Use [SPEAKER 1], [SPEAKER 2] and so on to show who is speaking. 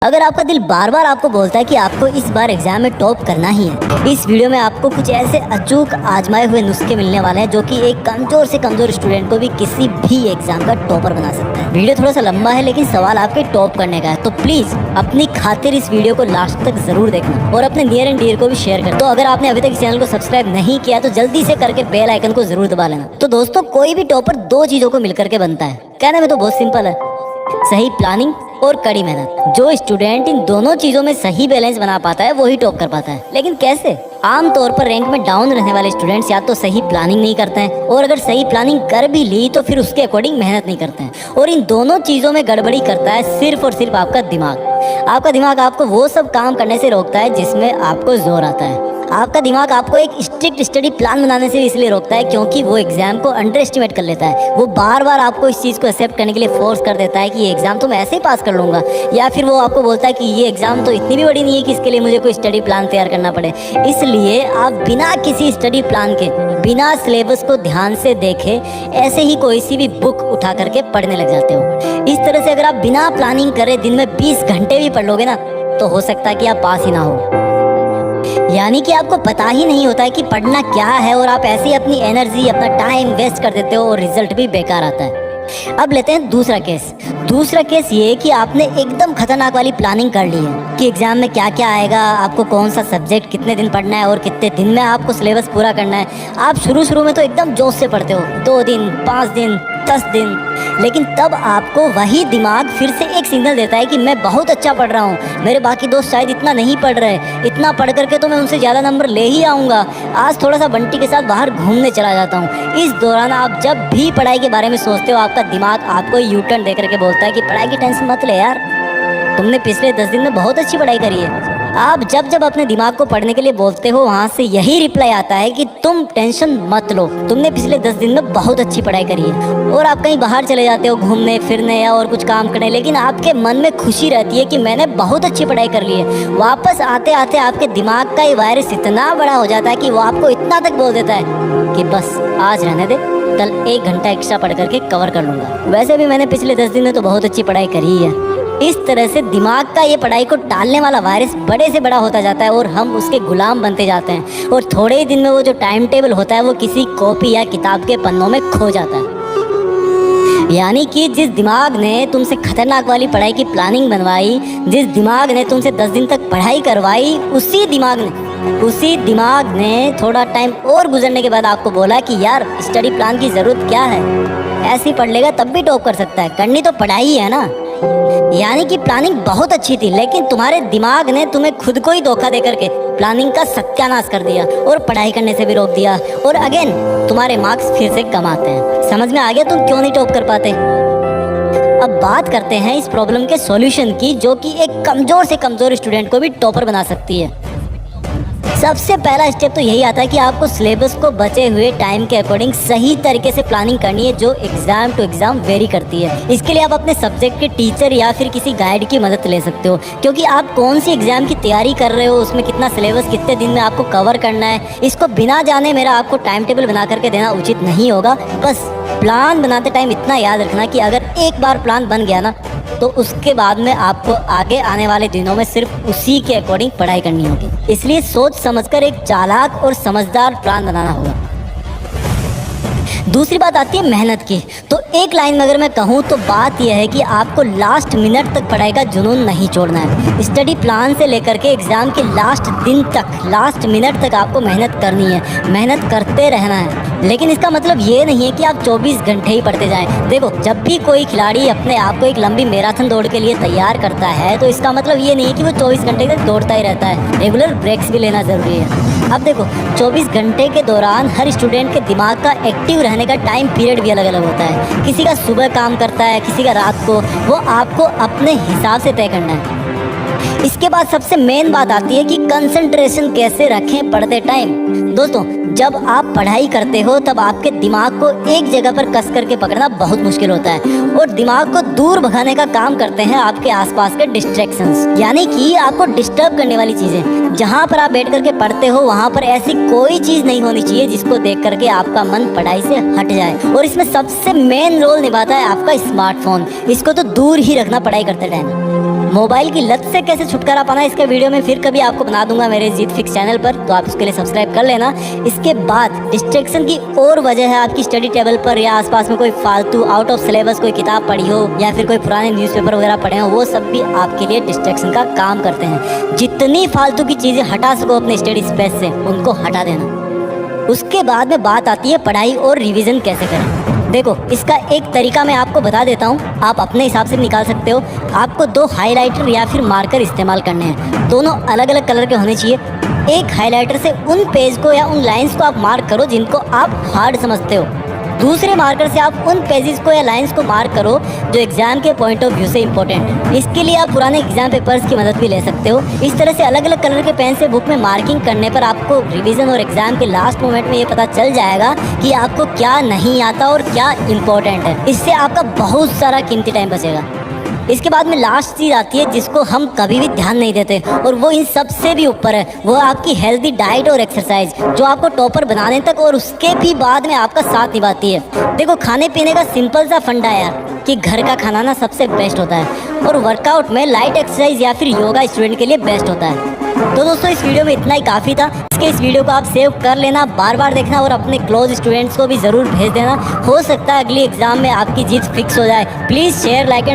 [SPEAKER 1] अगर आपका दिल बार बार आपको बोलता है कि आपको इस बार एग्जाम में टॉप करना ही है, इस वीडियो में आपको कुछ ऐसे अचूक आजमाए हुए नुस्खे मिलने वाले हैं जो कि एक कमजोर से कमजोर स्टूडेंट को भी किसी भी एग्जाम का टॉपर बना सकता है। वीडियो थोड़ा सा लंबा है लेकिन सवाल आपके टॉप करने का है, तो प्लीज अपनी खातिर इस वीडियो को लास्ट तक जरूर देखना और अपने नियर एंड डियर को भी शेयर करना। तो अगर आपने अभी तक इस चैनल को सब्सक्राइब नहीं किया तो जल्दी से करके बेल आइकन को जरूर दबा लेना। तो दोस्तों, कोई भी टॉपर दो चीजों को मिलकर के बनता है। कहने में तो बहुत सिंपल है, सही प्लानिंग और कड़ी मेहनत। जो स्टूडेंट इन दोनों चीजों में सही बैलेंस बना पाता है वही टॉप कर पाता है। लेकिन कैसे? आमतौर पर रैंक में डाउन रहने वाले स्टूडेंट्स या तो सही प्लानिंग नहीं करते हैं, और अगर सही प्लानिंग कर भी ली तो फिर उसके अकॉर्डिंग मेहनत नहीं करते हैं। और इन दोनों चीजों में गड़बड़ी करता है सिर्फ और सिर्फ आपका दिमाग। आपका दिमाग आपको वो सब काम करने से रोकता है जिसमें आपको जोर आता है। आपका दिमाग आपको एक स्ट्रिक्ट स्टडी प्लान बनाने से इसलिए रोकता है क्योंकि वो एग्जाम को अंडर एस्टिमेट कर लेता है। वो बार बार आपको इस चीज़ को एक्सेप्ट करने के लिए फोर्स कर देता है कि ये एग्जाम तो मैं ऐसे ही पास कर लूँगा, या फिर वो आपको बोलता है कि ये एग्जाम तो इतनी भी बड़ी नहीं है कि इसके लिए मुझे कोई स्टडी प्लान तैयार करना पड़े। इसलिए आप बिना किसी स्टडी प्लान के, बिना सिलेबस को ध्यान से देखे ऐसे ही कोई सी भी बुक उठा करके पढ़ने लग जाते हो। इस तरह से अगर आप बिना प्लानिंग करे दिन में 20 घंटे भी पढ़ लोगे ना, तो हो सकता है कि आप पास ही ना हो। यानी कि आपको पता ही नहीं होता है कि पढ़ना क्या है, और आप ऐसे ही अपनी एनर्जी, अपना टाइम वेस्ट कर देते हो और रिजल्ट भी बेकार आता है। अब लेते हैं दूसरा केस। दूसरा केस ये कि आपने एकदम खतरनाक वाली प्लानिंग कर ली है कि एग्जाम में क्या क्या आएगा, आपको कौन सा सब्जेक्ट कितने दिन पढ़ना है और कितने दिन में आपको सिलेबस पूरा करना है। आप शुरू में तो एकदम जोश से पढ़ते हो, 2 दिन, 5 दिन, 10 दिन, लेकिन तब आपको वही दिमाग फिर से एक सिग्नल देता है कि मैं बहुत अच्छा पढ़ रहा हूँ, मेरे बाकी दोस्त शायद इतना नहीं पढ़ रहे, इतना पढ़ करके तो मैं उनसे ज़्यादा नंबर ले ही आऊँगा, आज थोड़ा सा बंटी के साथ बाहर घूमने चला जाता हूँ। इस दौरान आप जब भी पढ़ाई के बारे में सोचते हो, आपका दिमाग आपको यू टर्न दे करके बोलता है कि पढ़ाई की टेंशन मत ले यार, तुमने पिछले 10 दिन में बहुत अच्छी पढ़ाई करी है। आप जब अपने दिमाग को पढ़ने के लिए बोलते हो, वहाँ से यही रिप्लाई आता है कि तुम टेंशन मत लो, तुमने पिछले 10 दिन में बहुत अच्छी पढ़ाई करी है। और आप कहीं बाहर चले जाते हो घूमने फिरने या और कुछ काम करने, लेकिन आपके मन में खुशी रहती है कि मैंने बहुत अच्छी पढ़ाई कर ली है। वापस आते आते आपके दिमाग का ये वायरस इतना बड़ा हो जाता है कि वो आपको इतना तक बोल देता है कि बस आज रहने दे, कल 1 घंटा एक्स्ट्रा पढ़ करके कवर कर लूँगा, वैसे भी मैंने पिछले 10 दिन में तो बहुत अच्छी पढ़ाई करी है। इस तरह से दिमाग का ये पढ़ाई को टालने वाला वायरस बड़े से बड़ा होता जाता है और हम उसके गुलाम बनते जाते हैं, और थोड़े ही दिन में वो जो टाइम टेबल होता है वो किसी कॉपी या किताब के पन्नों में खो जाता है। यानी कि जिस दिमाग ने तुमसे खतरनाक वाली पढ़ाई की प्लानिंग बनवाई, जिस दिमाग ने तुमसे 10 दिन तक पढ़ाई करवाई, उसी दिमाग ने थोड़ा टाइम और गुजरने के बाद आपको बोला कि यार स्टडी प्लान की ज़रूरत क्या है, ऐसे ही पढ़ लेगा तब भी टॉप कर सकता है, करनी तो पढ़ाई है ना। यानी कि प्लानिंग बहुत अच्छी थी, लेकिन तुम्हारे दिमाग ने तुम्हें खुद को ही धोखा दे करके प्लानिंग का सत्यानाश कर दिया और पढ़ाई करने से भी रोक दिया, और अगेन तुम्हारे मार्क्स फिर से कम आते हैं। समझ में आ गया तुम क्यों नहीं टॉप कर पाते? अब बात करते हैं इस प्रॉब्लम के सॉल्यूशन की, जो कि एक कमजोर से कमजोर स्टूडेंट को भी टॉपर बना सकती है। सबसे पहला स्टेप तो यही आता है कि आपको सिलेबस को बचे हुए टाइम के अकॉर्डिंग सही तरीके से प्लानिंग करनी है, जो एग्जाम टू एग्जाम वेरी करती है। इसके लिए आप अपने सब्जेक्ट के टीचर या फिर किसी गाइड की मदद ले सकते हो, क्योंकि आप कौन सी एग्जाम की तैयारी कर रहे हो, उसमें कितना सिलेबस कितने दिन में आपको कवर करना है, इसको बिना जाने मेरा आपको टाइम टेबल बना करके देना उचित नहीं होगा। बस प्लान बनाते टाइम इतना याद रखना कि अगर एक बार प्लान बन गया ना, तो उसके बाद में आपको आगे आने वाले दिनों में सिर्फ उसी के अकॉर्डिंग पढ़ाई करनी होगी। इसलिए सोच समझकर एक चालाक और समझदार प्लान बनाना होगा। दूसरी बात आती है मेहनत की। तो एक लाइन में अगर मैं कहूँ तो बात यह है कि आपको लास्ट मिनट तक पढ़ाई का जुनून नहीं छोड़ना है। स्टडी प्लान से लेकर के एग्ज़ाम के लास्ट दिन तक, लास्ट मिनट तक आपको मेहनत करनी है, मेहनत करते रहना है। लेकिन इसका मतलब ये नहीं है कि आप 24 घंटे ही पढ़ते जाएं। देखो, जब भी कोई खिलाड़ी अपने आप को एक लंबी मैराथन दौड़ के लिए तैयार करता है, तो इसका मतलब ये नहीं है कि वो 24 घंटे तक दौड़ता ही रहता है, रेगुलर ब्रेक्स भी लेना ज़रूरी है। अब देखो, 24 घंटे के दौरान हर स्टूडेंट के दिमाग का एक्टिव रहने का टाइम पीरियड भी अलग अलग होता है। किसी का सुबह काम करता है, किसी का रात को, वो आपको अपने हिसाब से तय करना है। इसके बाद सबसे मेन बात आती है कि कंसंट्रेशन कैसे रखें पढ़ते टाइम। दोस्तों, जब आप पढ़ाई करते हो तब आपके दिमाग को एक जगह पर कस करके पकड़ना बहुत मुश्किल होता है, और दिमाग को दूर भगाने का काम करते हैं आपके आसपास के डिस्ट्रैक्शंस, यानी कि आपको डिस्टर्ब करने वाली चीज़ें। जहाँ पर आप बैठ करके पढ़ते हो वहाँ पर ऐसी कोई चीज़ नहीं होनी चाहिए जिसको देख करके आपका मन पढ़ाई से हट जाए, और इसमें सबसे मेन रोल निभाता है आपका स्मार्टफोन। इसको तो दूर ही रखना पढ़ाई करते टाइम। मोबाइल की लत से कैसे छुटकारा पाना, इसके वीडियो में फिर कभी आपको बना दूंगा मेरे जीत फिक्स चैनल पर, तो आप उसके लिए सब्सक्राइब कर लेना। इसके बाद डिस्ट्रैक्शन की और वजह है आपकी स्टडी टेबल पर या आसपास में कोई फालतू आउट ऑफ सिलेबस कोई किताब पढ़ी हो या फिर कोई पुराने न्यूज़पेपर वगैरह पढ़े हो, वो सब भी आपके लिए डिस्ट्रैक्शन का काम करते हैं। जितनी फालतू की चीज़ें हटा सको अपने स्टडी स्पेस से, उनको हटा देना। उसके बाद में बात आती है पढ़ाई और रिवीजन कैसे करें। देखो, इसका एक तरीका मैं आपको बता देता हूँ, आप अपने हिसाब से निकाल सकते हो। आपको 2 हाइलाइटर या फिर मार्कर इस्तेमाल करने हैं, दोनों अलग अलग कलर के होने चाहिए। एक हाइलाइटर से उन पेज को या उन लाइंस को आप मार्क करो जिनको आप हार्ड समझते हो। दूसरे मार्कर से आप उन पेजेस को या लाइंस को मार्क करो जो एग्जाम के पॉइंट ऑफ व्यू से इंपॉर्टेंट है। इसके लिए आप पुराने एग्जाम पेपर्स की मदद भी ले सकते हो। इस तरह से अलग अलग कलर के पेन से बुक में मार्किंग करने पर आपको रिवीजन और एग्जाम के लास्ट मोमेंट में ये पता चल जाएगा कि आपको क्या नहीं आता और क्या इंपॉर्टेंट है। इससे आपका बहुत सारा कीमती टाइम बचेगा। इसके बाद में लास्ट चीज़ आती है जिसको हम कभी भी ध्यान नहीं देते और वो इन सब से भी ऊपर है, वो आपकी हेल्दी डाइट और एक्सरसाइज, जो आपको टॉपर बनाने तक और उसके भी बाद में आपका साथ निभाती है। देखो, खाने पीने का सिंपल सा फंडा है यार कि घर का खाना ना सबसे बेस्ट होता है और वर्कआउट में लाइट एक्सरसाइज या फिर योगा स्टूडेंट के लिए बेस्ट होता है। तो दोस्तों, इस वीडियो में इतना ही काफ़ी था। इस वीडियो को आप सेव कर लेना, बार बार देखना और अपने क्लोज स्टूडेंट्स को भी ज़रूर भेज देना। हो सकता है अगली एग्जाम में आपकी जीत फिक्स हो जाए। Please share, like